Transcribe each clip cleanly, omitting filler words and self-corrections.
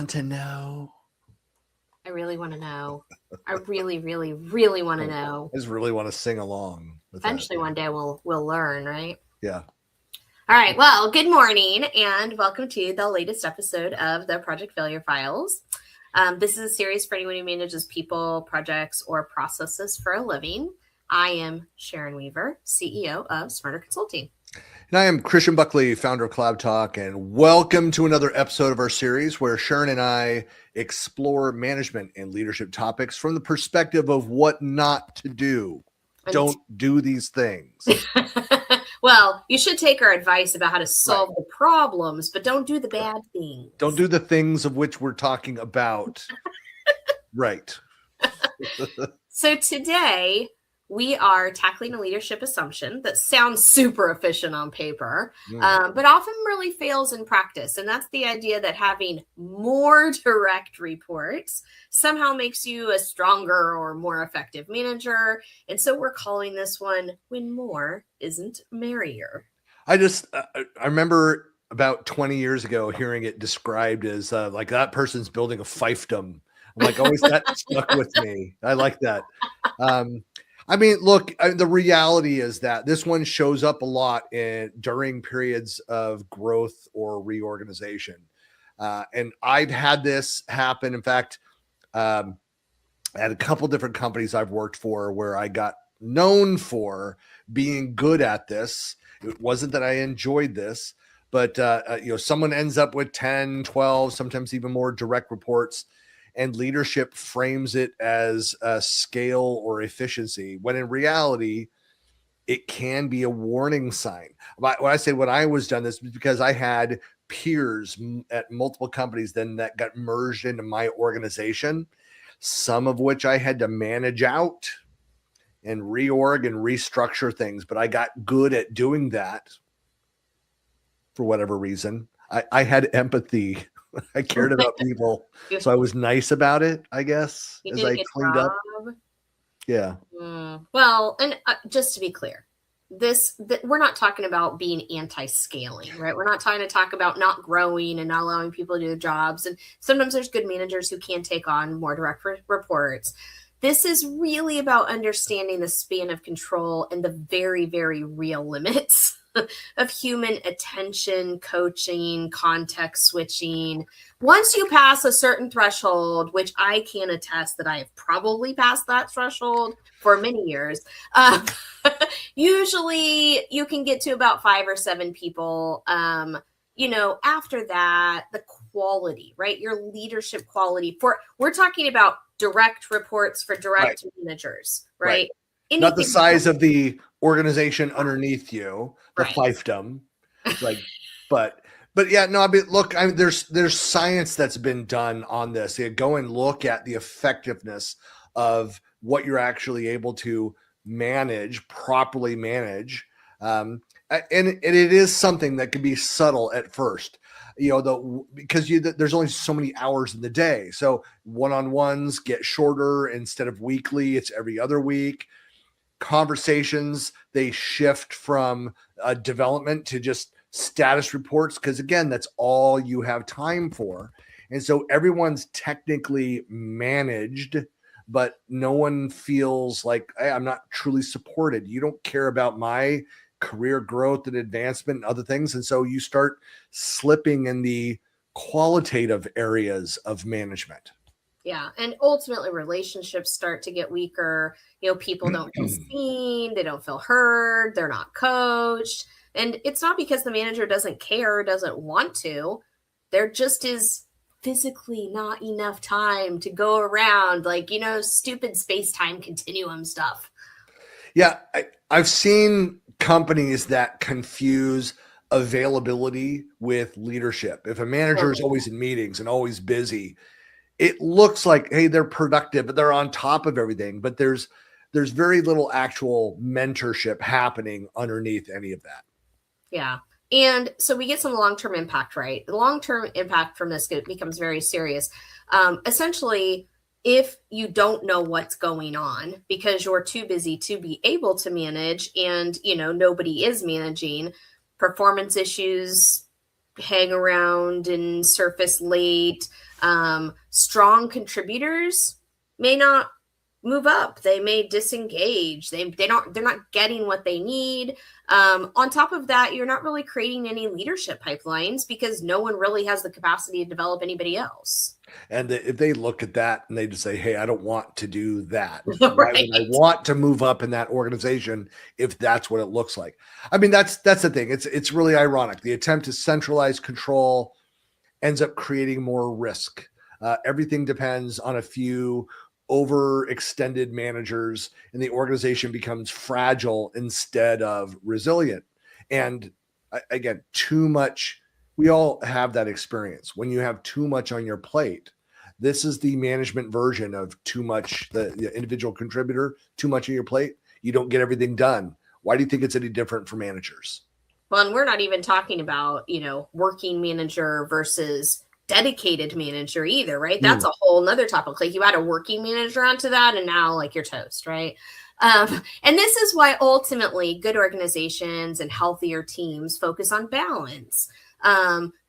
To know. I really want to know. I really, really, really want to know. I just really want to sing along. Eventually, one day we'll learn, right? Yeah. All right. Well, good morning and welcome to the latest episode of the Project Failure Files. This is a series for anyone who manages people, projects, or processes for a living. I am Sharon Weaver, CEO of Smarter Consulting. And I am Christian Buckley, founder of Collab Talk, and welcome to another episode of our series where Sharon and I explore management and leadership topics from the perspective of what not to do. Don't do these things. Well, you should take our advice about how to solve the problems, but don't do the bad things. Don't do the things of which we're talking about. Right. So today, we are tackling a leadership assumption that sounds super efficient on paper, but often really fails in practice. And that's the idea that having more direct reports somehow makes you a stronger or more effective manager. And so we're calling this one When More Isn't Merrier. I remember about 20 years ago hearing it described as like that person's building a fiefdom. I'm like, always that stuck with me. I like that. I mean, look, the reality is that this one shows up a lot during periods of growth or reorganization. And I've had this happen. In fact, at a couple different companies I've worked for where I got known for being good at this. It wasn't that I enjoyed this, but someone ends up with 10, 12, sometimes even more direct reports. And leadership frames it as a scale or efficiency, when in reality, it can be a warning sign. When I say when I was done this, because I had peers at multiple companies then that got merged into my organization, some of which I had to manage out and reorg and restructure things. But I got good at doing that for whatever reason. I had empathy. I cared about people, so I was nice about it, I guess, as I cleaned up. Yeah. Well, and just to be clear, we're not talking about being anti-scaling, right? We're not trying to talk about not growing and not allowing people to do their jobs. And sometimes there's good managers who can take on more direct reports. This is really about understanding the span of control and the very, very real limits of human attention, coaching, context switching. Once you pass a certain threshold, which I can attest that I have probably passed that threshold for many years, usually you can get to about 5 or 7 people. After that, the quality, right? Your leadership quality we're talking about direct reports for direct managers, right? Not the size of the organization underneath you, the fiefdom, but yeah, no, I mean, look, there's science that's been done on this. You go and look at the effectiveness of what you're actually able to properly manage. And it is something that can be subtle at first, because there's only so many hours in the day. So one-on-ones get shorter instead of weekly. It's every other week. Conversations, they shift from development to just status reports, because again, that's all you have time for. And so everyone's technically managed, but no one feels like, hey, I'm not truly supported. You don't care about my career growth and advancement and other things. And so you start slipping in the qualitative areas of management. Yeah. And ultimately relationships start to get weaker. People don't feel seen. They don't feel heard. They're not coached. And it's not because the manager doesn't care or doesn't want to. There just is physically not enough time to go around stupid space-time continuum stuff. Yeah. I've seen companies that confuse availability with leadership. If a manager is always in meetings and always busy, it looks like, hey, they're productive, but they're on top of everything. But there's very little actual mentorship happening underneath any of that. Yeah. And so we get some long-term impact, right? The long-term impact from this becomes very serious. Essentially, if you don't know what's going on because you're too busy to be able to manage and, nobody is managing, performance issues hang around and surface late. Strong contributors may not move up. They may disengage. They're not getting what they need. On top of that, you're not really creating any leadership pipelines because no one really has the capacity to develop anybody else. And if they look at that and they just say, hey, I don't want to do that. Right. Why would I want to move up in that organization if that's what it looks like? I mean, that's the thing. It's really ironic. The attempt to centralize control ends up creating more risk. Everything depends on a few overextended managers, and the organization becomes fragile instead of resilient. And again, too much. We all have that experience. When you have too much on your plate, this is the management version of too much, the individual contributor, too much on your plate. You don't get everything done. Why do you think it's any different for managers? Well, and we're not even talking about, working manager versus dedicated manager either, right? That's a whole nother topic. Like you add a working manager onto that and now you're toast, right? And this is why ultimately good organizations and healthier teams focus on balance.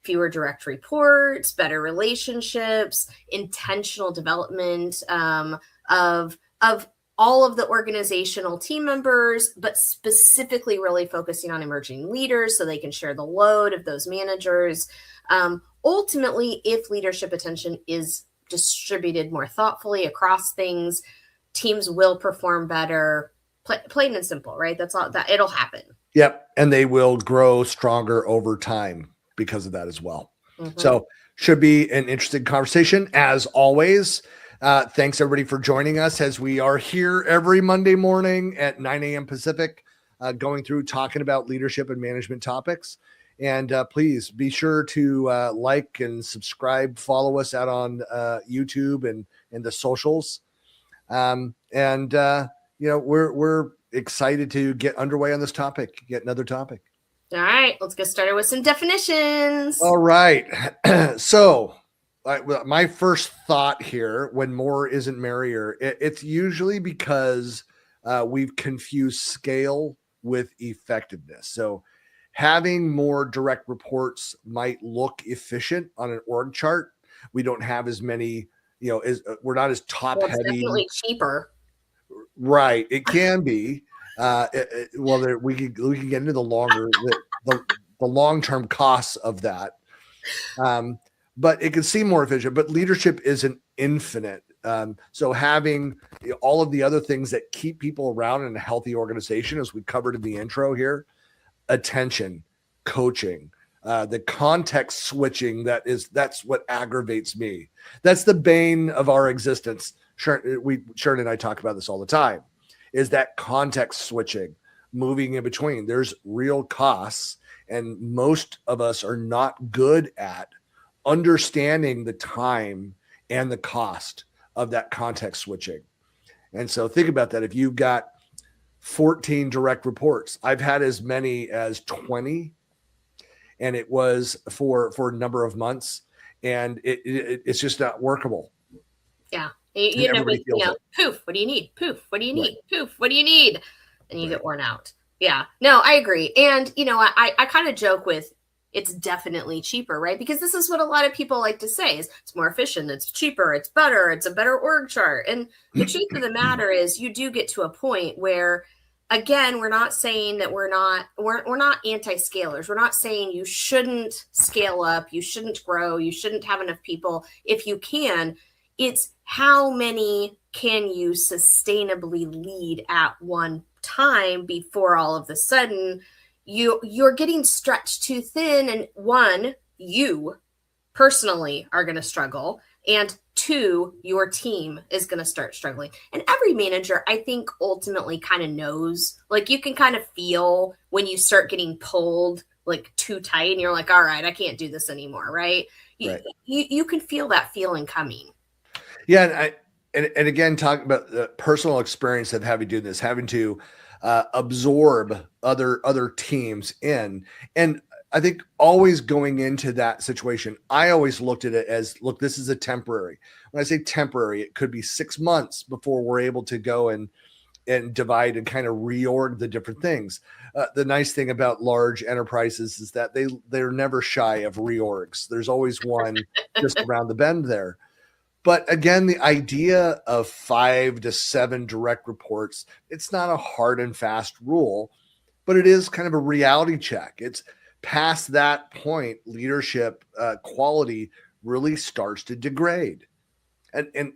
Fewer direct reports, better relationships, intentional development of all of the organizational team members, but specifically really focusing on emerging leaders so they can share the load of those managers. Ultimately, if leadership attention is distributed more thoughtfully across things, teams will perform better, plain and simple, right? That's all that it'll happen. Yep. And they will grow stronger over time because of that as well. Mm-hmm. So should be an interesting conversation as always. Thanks everybody for joining us as we are here every Monday morning at 9 a.m. Pacific, going through talking about leadership and management topics. And please be sure to like and subscribe, follow us out on YouTube and the socials. We're excited to get underway on this topic, get another topic. All right, let's get started with some definitions. All right. So my first thought here, when more isn't merrier, it's usually because we've confused scale with effectiveness. So having more direct reports might look efficient on an org chart. We don't have as many, we're not as top heavy. It's definitely cheaper. Right. It can be. We can get into the longer, the long-term costs of that. But it can seem more efficient, but leadership isn't infinite. So having all of the other things that keep people around in a healthy organization, as we covered in the intro here, attention, coaching, the context switching, that's what aggravates me. That's the bane of our existence. Sharon and I talk about this all the time, is that context switching, moving in between. There's real costs, and most of us are not good at understanding the time and the cost of that context switching. And so think about that. If you've got 14 direct reports, I've had as many as 20, and it was for a number of months, and it's just not workable. Yeah. Poof, what do you need? Poof, what do you need? Right. Poof, what do you need? And you get worn out. Yeah, no, I agree. And, I kind of joke with, it's definitely cheaper, right? Because this is what a lot of people like to say is it's more efficient, it's cheaper, it's better, it's a better org chart. And the truth of the matter is you do get to a point where again, we're not saying that we're not anti-scalers. We're not saying you shouldn't scale up, you shouldn't grow, you shouldn't have enough people if you can. It's how many can you sustainably lead at one time before all of a sudden you're getting stretched too thin, and one, you personally are going to struggle, and two, your team is going to start struggling. And every manager, I think, ultimately kind of knows, like, you can kind of feel when you start getting pulled like too tight and you're like, all right, I can't do this anymore, right? You can feel that feeling coming. Yeah. And again, talking about the personal experience of having to do this, having to absorb other teams in. And I think always going into that situation, I always looked at it as, look, this is a temporary. When I say temporary, it could be 6 months before we're able to go and divide and kind of reorg the different things. The nice thing about large enterprises is that they're never shy of reorgs. There's always one just around the bend there. But again, the idea of 5 to 7 direct reports, it's not a hard and fast rule, but it is kind of a reality check. It's past that point, leadership quality really starts to degrade. And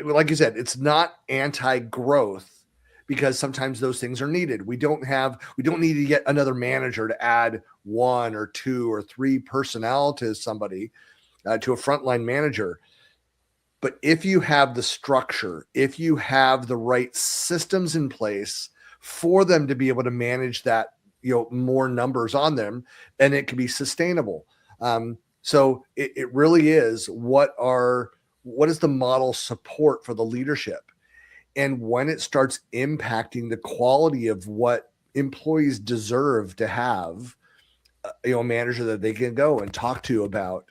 like you said, it's not anti-growth, because sometimes those things are needed. We don't need to get another manager to add 1 or 2 or 3 personnel to somebody, to a frontline manager. But if you have the structure, if you have the right systems in place for them to be able to manage that, more numbers on them, and it can be sustainable. So it really is what is the model support for the leadership? And when it starts impacting the quality of what employees deserve to have, a manager that they can go and talk to about,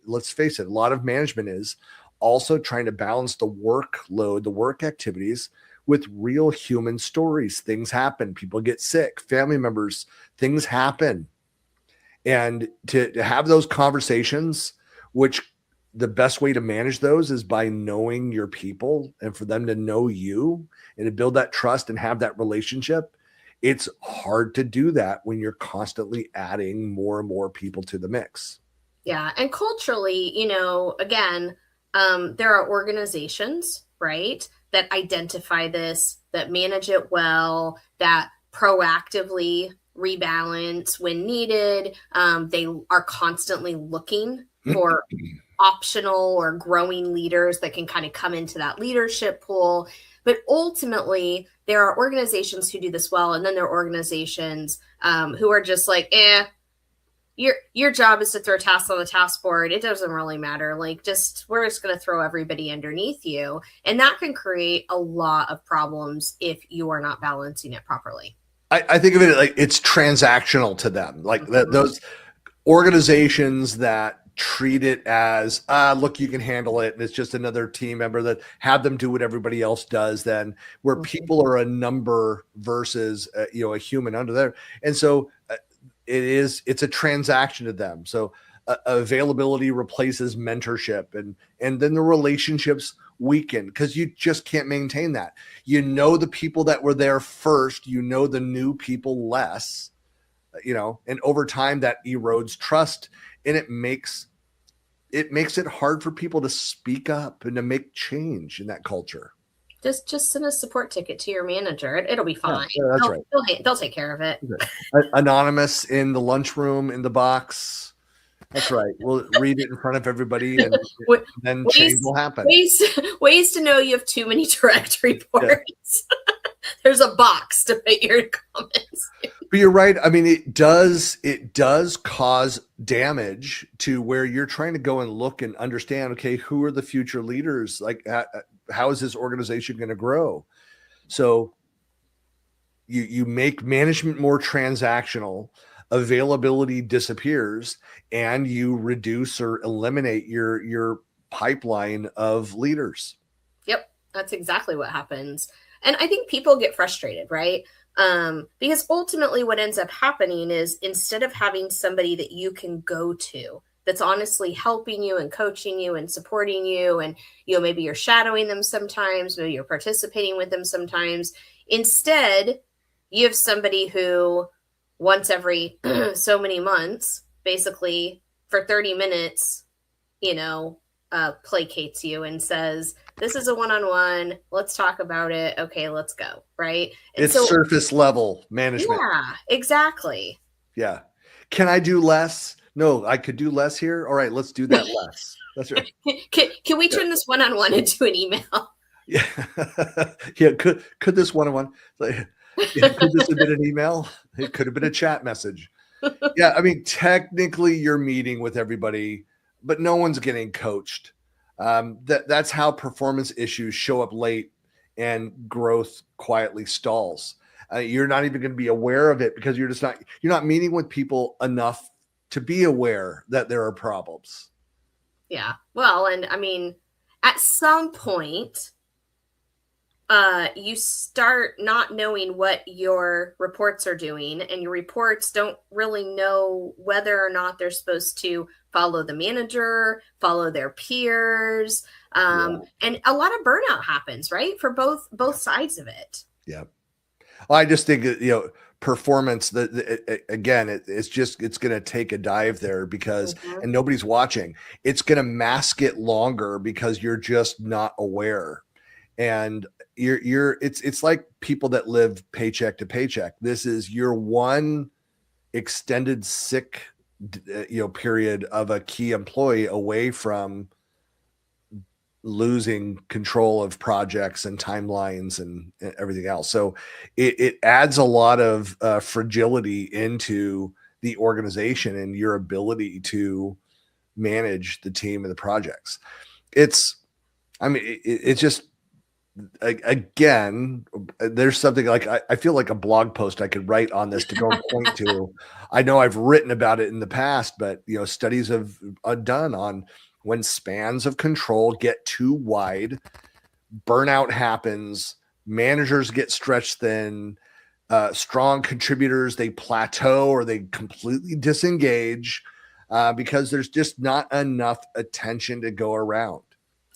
let's face it, a lot of management is also trying to balance the workload, the work activities with real human stories. Things happen. People get sick, family members, things happen. And to have those conversations, which the best way to manage those is by knowing your people and for them to know you and to build that trust and have that relationship. It's hard to do that when you're constantly adding more and more people to the mix. Yeah. And culturally, again, there are organizations, right, that identify this, that manage it well, that proactively rebalance when needed. They are constantly looking for optional or growing leaders that can kind of come into that leadership pool. But ultimately, there are organizations who do this well, and then there are organizations who are just like, your job is to throw tasks on the task board. It doesn't really matter. Like, we're just going to throw everybody underneath you. And that can create a lot of problems if you are not balancing it properly. I think of it like it's transactional to them. Like those organizations that treat it as, look, you can handle it, and it's just another team member, that have them do what everybody else does, then where people are a number versus a human under there. And so it's a transaction to them. So availability replaces mentorship, and then the relationships weaken because you just can't maintain that. The people that were there first, the new people less, and over time that erodes trust, and it makes it hard for people to speak up and to make change in that culture. Just send a support ticket to your manager. It'll be fine. Yeah, that's right. They'll take care of it. Okay. Anonymous in the lunchroom, in the box. That's right. We'll read it in front of everybody, and then change will happen. Ways to know you have too many direct reports. Yeah. There's a box to put your comments. But you're right. I mean, it does cause damage to where you're trying to go and look and understand, okay, who are the future leaders? Like, how is this organization going to grow? So you make management more transactional, availability disappears, and you reduce or eliminate your pipeline of leaders. Yep, that's exactly what happens. And I think people get frustrated, right? Because ultimately what ends up happening is, instead of having somebody that you can go to that's honestly helping you and coaching you and supporting you, and maybe you're shadowing them sometimes, maybe you're participating with them sometimes, instead you have somebody who once every so many months, basically for 30 minutes, placates you and says, this is a one-on-one, let's talk about it, okay, let's go, right? And it's surface level management. Yeah, exactly. Yeah. Can I do less? No, I could do less here. All right, let's do that less. That's right. Can we turn this one-on-one into an email? Yeah. Yeah. Could this one-on-one, could this have been an email? It could have been a chat message. Yeah. I mean, technically you're meeting with everybody, but no one's getting coached. That's how performance issues show up late and growth quietly stalls. You're not even going to be aware of it because you're not meeting with people enough to be aware that there are problems. Yeah. Well, and I mean, at some point, you start not knowing what your reports are doing, and your reports don't really know whether or not they're supposed to follow the manager, follow their peers. And a lot of burnout happens, right? For both sides of it. Yeah. Well, I just think, performance again, it's going to take a dive there because, and nobody's watching, it's going to mask it longer because you're just not aware. And it's like people that live paycheck to paycheck. This is your one extended sick, period of a key employee away from losing control of projects and timelines and everything else. So it adds a lot of fragility into the organization and your ability to manage the team and the projects. It's just, again, there's something like, I feel like a blog post I could write on this to go and point to. I know I've written about it in the past, but studies have done on when spans of control get too wide, burnout happens, managers get stretched thin, strong contributors, they plateau or they completely disengage because there's just not enough attention to go around.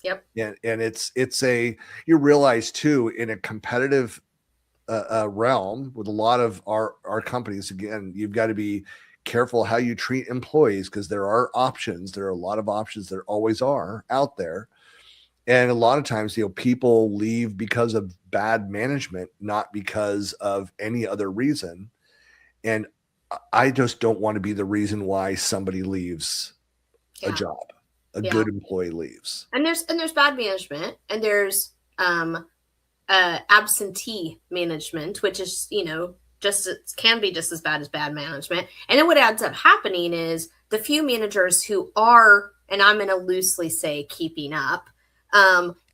Yep. And you realize too, in a competitive realm with a lot of our companies, again, you've got to be careful how you treat employees because there are options. There are a lot of options. There always are out there. And a lot of times, people leave because of bad management, not because of any other reason. And I just don't want to be the reason why somebody leaves a job. A good employee leaves. And there's bad management, and there's absentee management, which is, can be just as bad as bad management. And then what ends up happening is the few managers who are, and I'm going to loosely say, keeping up,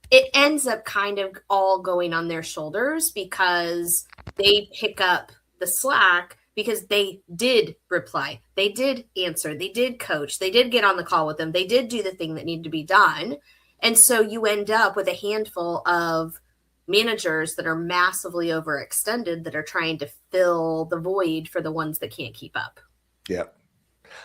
it ends up kind of all going on their shoulders because they pick up the slack because they did reply, they did answer, they did coach, they did get on the call with them, they did do the thing that needed to be done. And so you end up with a handful of managers that are massively overextended that are trying to fill the void for the ones that can't keep up. Yeah.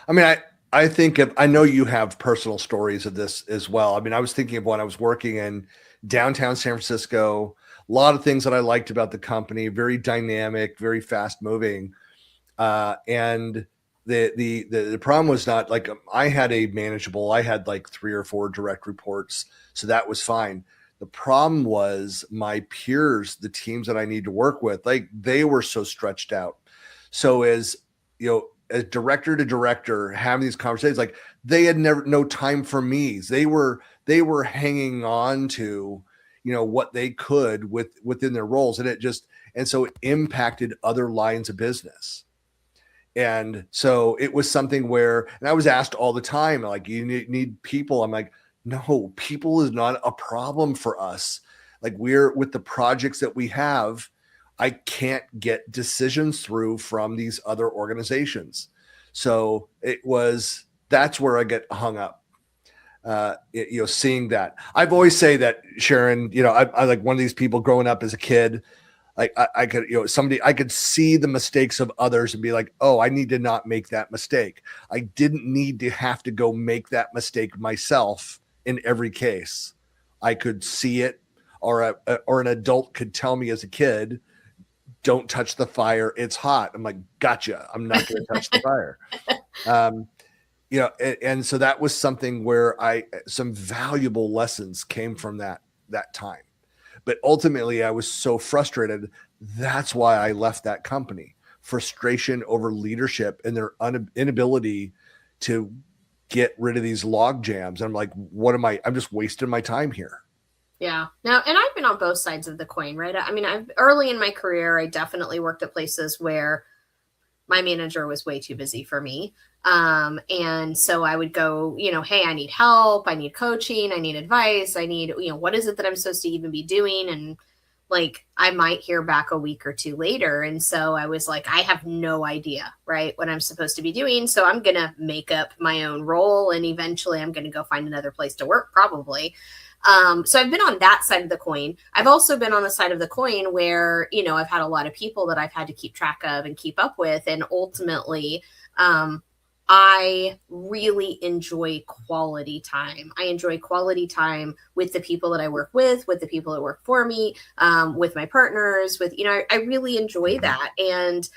I mean, I think I know you have personal stories of this as well. I mean, I was thinking of when I was working in downtown San Francisco, a lot of things that I liked about the company, very dynamic, very fast moving. And the problem was not like I had I had like 3 or 4 direct reports. So that was fine. The problem was my peers, the teams that I need to work with, like they were so stretched out. So as director to director having these conversations, like they had no time for me. They were hanging on to, what they could within their roles. And so it impacted other lines of business. And so it was something where, and I was asked all the time, like, you need people. I'm like, no, people is not a problem for us. Like we're with the projects that we have, I can't get decisions through from these other organizations. So that's where I get hung up. Seeing that. I've always say that, Sharon, I like one of these people growing up as a kid. Like I could, I could see the mistakes of others and be like, oh, I need to not make that mistake. I didn't need to have to go make that mistake myself in every case. I could see it, or an adult could tell me as a kid, don't touch the fire. It's hot. I'm like, gotcha. I'm not going to touch the fire. And so that was something where some valuable lessons came from that time. But ultimately I was so frustrated. That's why I left that company. Frustration over leadership and their inability to get rid of these log jams. I'm like, I'm just wasting my time here. Yeah. Now, and I've been on both sides of the coin, right? I mean, early in my career, I definitely worked at places where my manager was way too busy for me. And so I would go, hey, I need help. I need coaching. I need advice. I need, what is it that I'm supposed to even be doing? And like, I might hear back a week or two later. And so I was like, I have no idea, right, what I'm supposed to be doing. So I'm going to make up my own role. And eventually I'm going to go find another place to work, probably. So I've been on that side of the coin. I've also been on the side of the coin where, I've had a lot of people that I've had to keep track of and keep up with. And ultimately, I really enjoy quality time. I enjoy quality time with the people that I work with the people that work for me, with my partners, I really enjoy that. And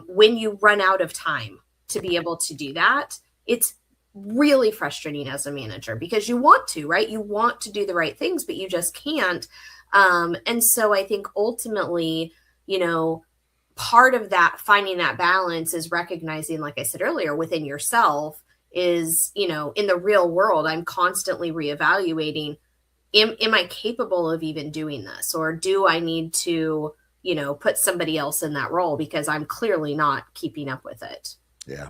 when you run out of time to be able to do that, it's really frustrating as a manager because you want to, right? You want to do the right things, but you just can't. And so I think ultimately, part of that, finding that balance is recognizing, like I said earlier, within yourself is, in the real world, I'm constantly reevaluating, am I capable of even doing this? Or do I need to, put somebody else in that role because I'm clearly not keeping up with it? Yeah.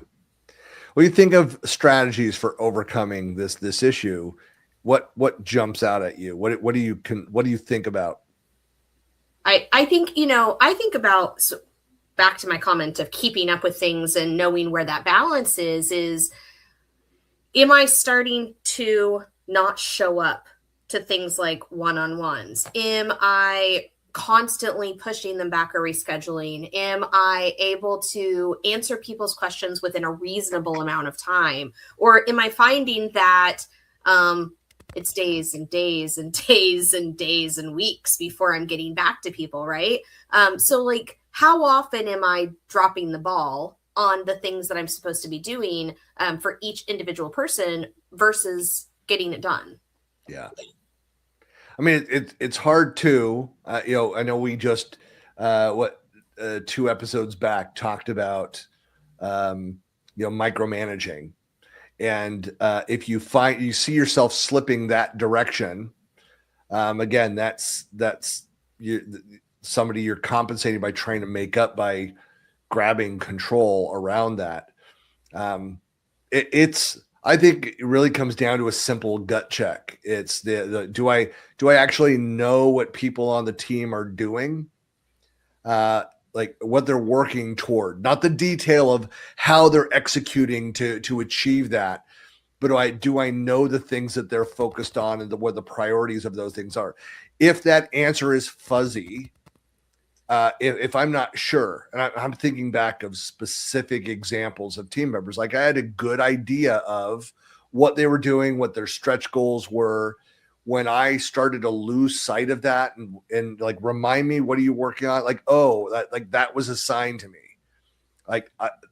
When you think of strategies for overcoming this issue, what jumps out at you? What do you think about? I think about, so back to my comment of keeping up with things and knowing where that balance is, am I starting to not show up to things like one-on-ones? Am I constantly pushing them back or rescheduling? Am I able to answer people's questions within a reasonable amount of time? Or am I finding that it's days and days and days and days and weeks before I'm getting back to people, right? So like, how often am I dropping the ball on the things that I'm supposed to be doing for each individual person versus getting it done? Yeah. I mean, it's hard to, I know we just, 2 episodes back talked about, micromanaging. And if you see yourself slipping that direction, again, that's somebody you're compensating by trying to make up by grabbing control around that. I think it really comes down to a simple gut check. It's do I actually know what people on the team are doing? Like what they're working toward, not the detail of how they're executing to achieve that, but do I know the things that they're focused on and what the priorities of those things are? If that answer is fuzzy, if I'm not sure, and I'm thinking back of specific examples of team members, like I had a good idea of what they were doing, what their stretch goals were. When I started to lose sight of that and like, remind me, what are you working on? Like, that was assigned to me. Like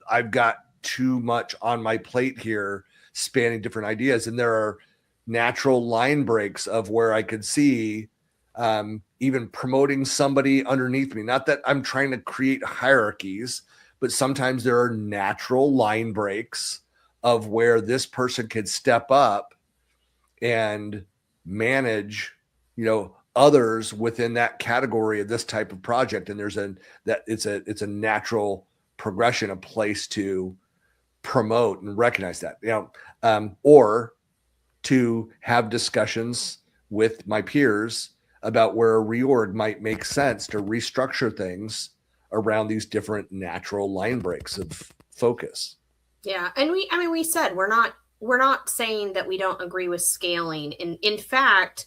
I've got too much on my plate here, spanning different ideas. And there are natural line breaks of where I could see even promoting somebody underneath me. Not that I'm trying to create hierarchies, but sometimes there are natural line breaks of where this person could step up and manage, others within that category of this type of project. And it's a natural progression, a place to promote and recognize that, or to have discussions with my peers about where a reorg might make sense to restructure things around these different natural line breaks of focus. Yeah. And we said, we're not saying that we don't agree with scaling. And in fact,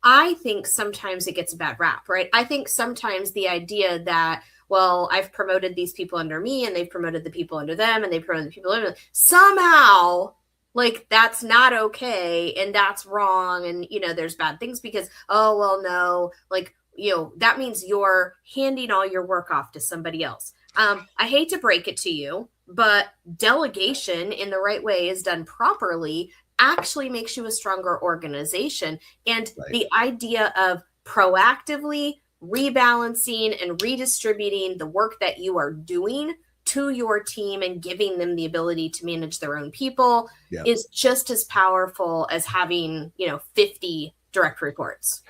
I think sometimes it gets a bad rap, right? I think sometimes the idea that, well, I've promoted these people under me and they've promoted the people under them and they've promoted the people under them. Somehow, like, that's not okay and that's wrong. And, there's bad things because, oh, well, no, like, that means you're handing all your work off to somebody else. I hate to break it to you, but delegation in the right way is done properly actually makes you a stronger organization. And the idea of proactively rebalancing and redistributing the work that you are doing to your team and giving them the ability to manage their own people is just as powerful as having, 50 direct reports.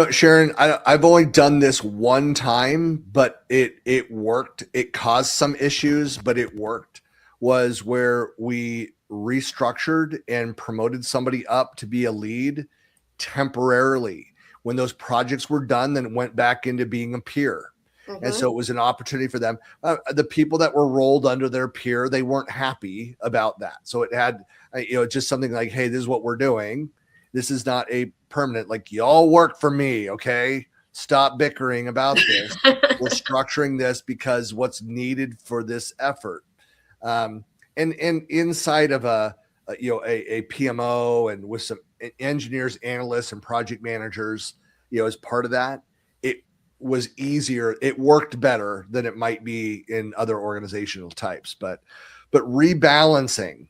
Sharon, I've only done this one time, but it worked. It caused some issues, but it worked. Was where we restructured and promoted somebody up to be a lead temporarily. When those projects were done, then it went back into being a peer. And so it was an opportunity for them. The people that were rolled under their peer, they weren't happy about that. So it had, just something like, hey, this is what we're doing. This is not a permanent, like, y'all work for me. Okay. Stop bickering about this. We're structuring this because what's needed for this effort. And inside of a PMO and with some engineers, analysts, and project managers, as part of that, it was easier. It worked better than it might be in other organizational types. But rebalancing,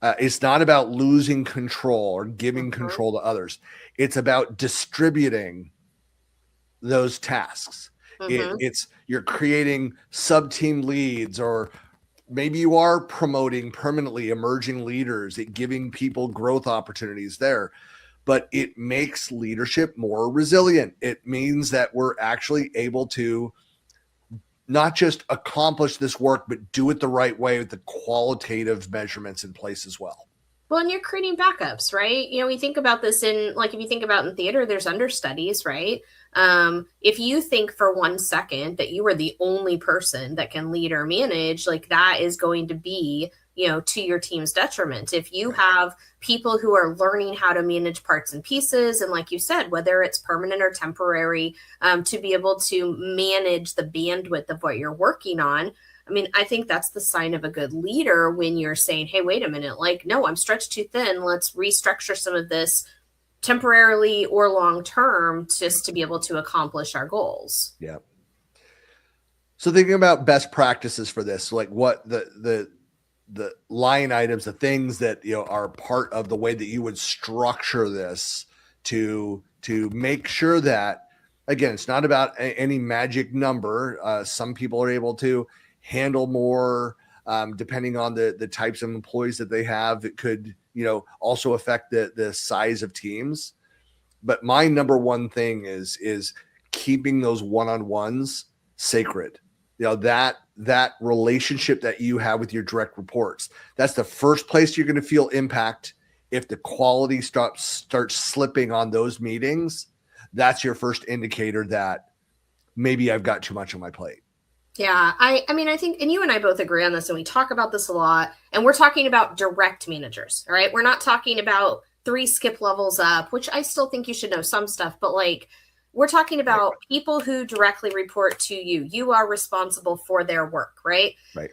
it's not about losing control or giving control to others. It's about distributing those tasks. It's you're creating sub-team leads, or maybe you are promoting permanently emerging leaders, giving people growth opportunities there. But it makes leadership more resilient. It means that we're actually able to not just accomplish this work, but do it the right way with the qualitative measurements in place as well. Well, and you're creating backups, right? We think about this if you think about in theater, there's understudies, right? If you think for 1 second that you are the only person that can lead or manage, like, that is going to be, to your team's detriment. If you have people who are learning how to manage parts and pieces, and like you said, whether it's permanent or temporary, to be able to manage the bandwidth of what you're working on. I mean, I think that's the sign of a good leader when you're saying, hey, wait a minute, like, no, I'm stretched too thin. Let's restructure some of this temporarily or long-term just to be able to accomplish our goals. Yeah. So thinking about best practices for this, like what the line items, the things that, are part of the way that you would structure this to make sure that, again, it's not about any magic number. Some people are able to handle more, depending on the types of employees that they have. It could, also affect the size of teams. But my number one thing is keeping those one-on-ones sacred. That relationship that you have with your direct reports, that's the first place you're going to feel impact. If the quality starts slipping on those meetings, that's your first indicator that maybe I've got too much on my plate. Yeah, I mean, I think, and you and I both agree on this, and we talk about this a lot, and we're talking about direct managers, all right? We're not talking about 3 skip levels up, which I still think you should know some stuff, but like, we're talking about people who directly report to you. You are responsible for their work, right? Right.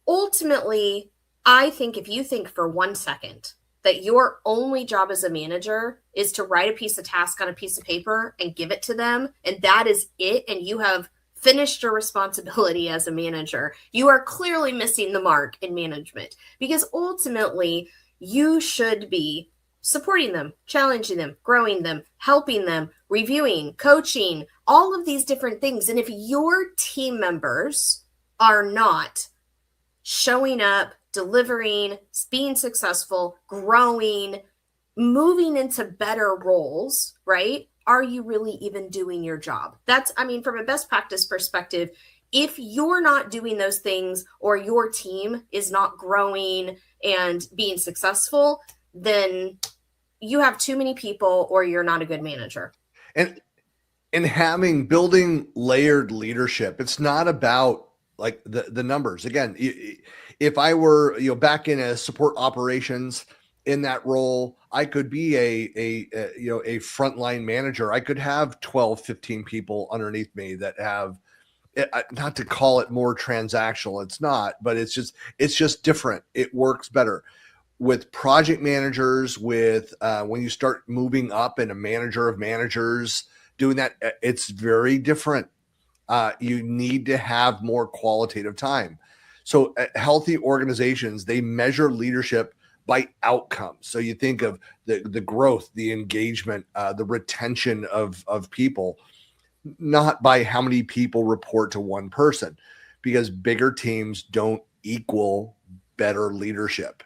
Ultimately, I think if you think for 1 second that your only job as a manager is to write a piece of task on a piece of paper and give it to them, and that is it, and you have finished your responsibility as a manager, you are clearly missing the mark in management, because ultimately you should be supporting them, challenging them, growing them, helping them, reviewing, coaching, all of these different things. And if your team members are not showing up, delivering, being successful, growing, moving into better roles, right? Are you really even doing your job? From a best practice perspective, if you're not doing those things, or your team is not growing and being successful, then you have too many people, or you're not a good manager. And building layered leadership, it's not about like the numbers. Again, if I were, back in a support operations in that role, I could be a frontline manager. I could have 12, 15 people underneath me that have, not to call it more transactional, it's not, but it's just different. It works better with project managers, with when you start moving up in a manager of managers doing that. It's very different. You need to have more qualitative time. So healthy organizations, they measure leadership by outcomes. So you think of the growth, the engagement, the retention of people, not by how many people report to one person, because bigger teams don't equal better leadership.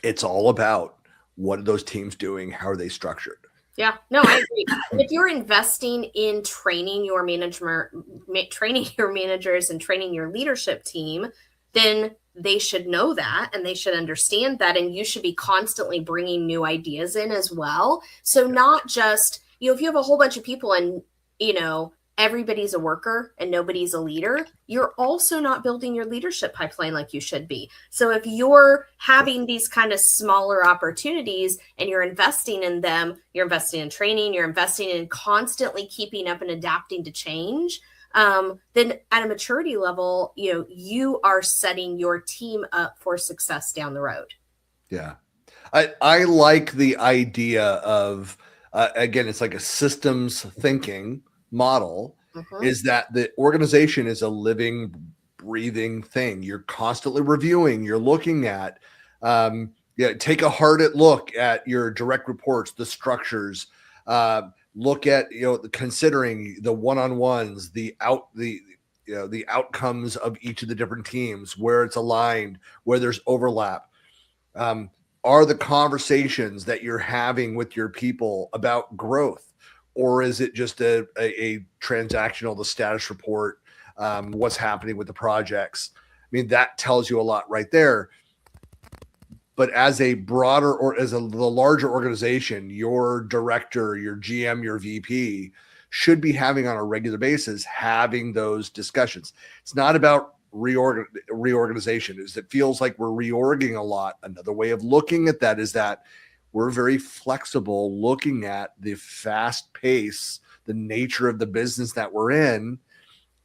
It's all about what are those teams doing? How are they structured? Yeah, no, I agree. If you're investing in training your managers and training your leadership team, then they should know that and they should understand that. And you should be constantly bringing new ideas in as well. So not just, if you have a whole bunch of people and, everybody's a worker and nobody's a leader, you're also not building your leadership pipeline like you should be. So if you're having these kind of smaller opportunities and you're investing in them, you're investing in training, you're investing in constantly keeping up and adapting to change, then at a maturity level, you are setting your team up for success down the road. Yeah. I like the idea of, again, it's like a systems thinking model, is that the organization is a living, breathing thing. You're constantly reviewing, you're looking at, take a hard look at your direct reports, the structures, look at, considering the one-on-ones, the outcomes of each of the different teams, where it's aligned, where there's overlap. Are the conversations that you're having with your people about growth? Or is it just a transactional, the status report, what's happening with the projects? I mean, that tells you a lot right there. But as a broader or as the larger organization, your director, your GM, your VP should be having on a regular basis, having those discussions. It's not about reorganization. It feels like we're reorging a lot. Another way of looking at that is that we're very flexible, looking at the fast pace, the nature of the business that we're in,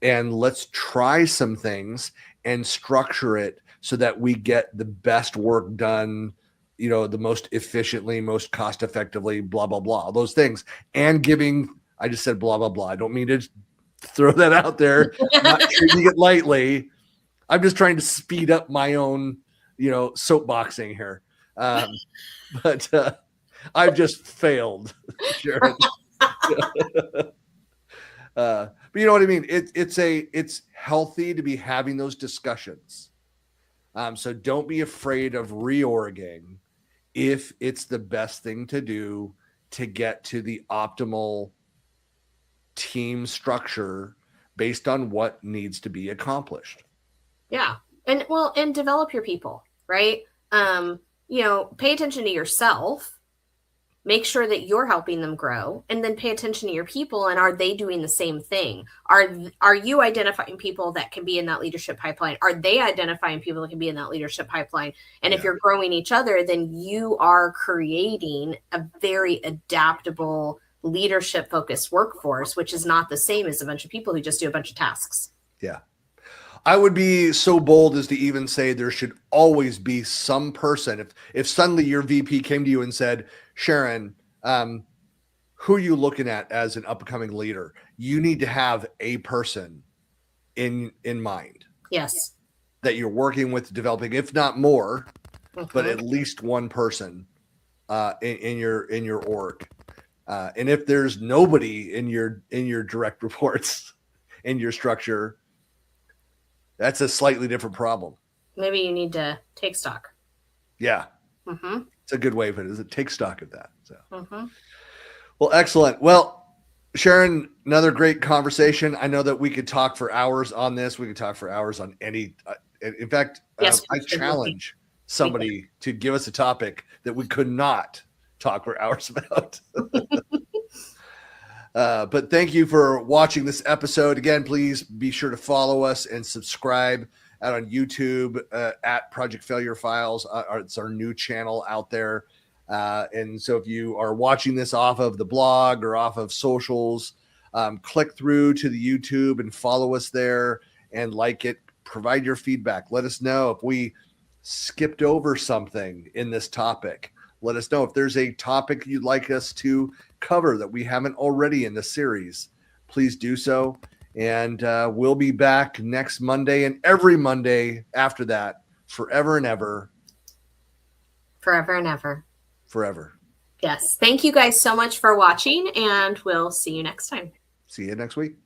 and let's try some things and structure it so that we get the best work done, the most efficiently, most cost effectively, blah, blah, blah, those things. And I just said blah, blah, blah. I don't mean to throw that out there, not treating it lightly. I'm just trying to speed up my own, soapboxing here. But I've just failed, Sharon. But you know what I mean? It's healthy to be having those discussions. So don't be afraid of reorging if it's the best thing to do to get to the optimal team structure based on what needs to be accomplished. Yeah. And develop your people, right? Pay attention to yourself, make sure that you're helping them grow, and then pay attention to your people. And are they doing the same thing? Are you identifying people that can be in that leadership pipeline? Are they identifying people that can be in that leadership pipeline? And if you're growing each other, then you are creating a very adaptable leadership focused workforce, which is not the same as a bunch of people who just do a bunch of tasks. Yeah. I would be so bold as to even say there should always be some person. If suddenly your VP came to you and said, Sharon, who are you looking at as an upcoming leader? You need to have a person in mind. Yes. That you're working with, developing, if not more, but at least one person in your org. And if there's nobody in your direct reports in your structure, that's a slightly different problem. Maybe you need to take stock. Yeah. It's a good way of it. Take stock of that. So, Well, excellent. Well, Sharon, another great conversation. I know that we could talk for hours on this. We could talk for hours on any. In fact, yes, I challenge somebody to give us a topic that we could not talk for hours about. But thank you for watching this episode. Again, please be sure to follow us and subscribe out on YouTube at Project Failure Files. It's our new channel out there. And so if you are watching this off of the blog or off of socials, click through to the YouTube and follow us there and like it. Provide your feedback. Let us know if we skipped over something in this topic. Let us know if there's a topic you'd like us to cover that we haven't already in the series. Please do so. And we'll be back next Monday and every Monday after that, forever and ever. Forever and ever. Forever. Yes. Thank you guys so much for watching, and we'll see you next time. See you next week.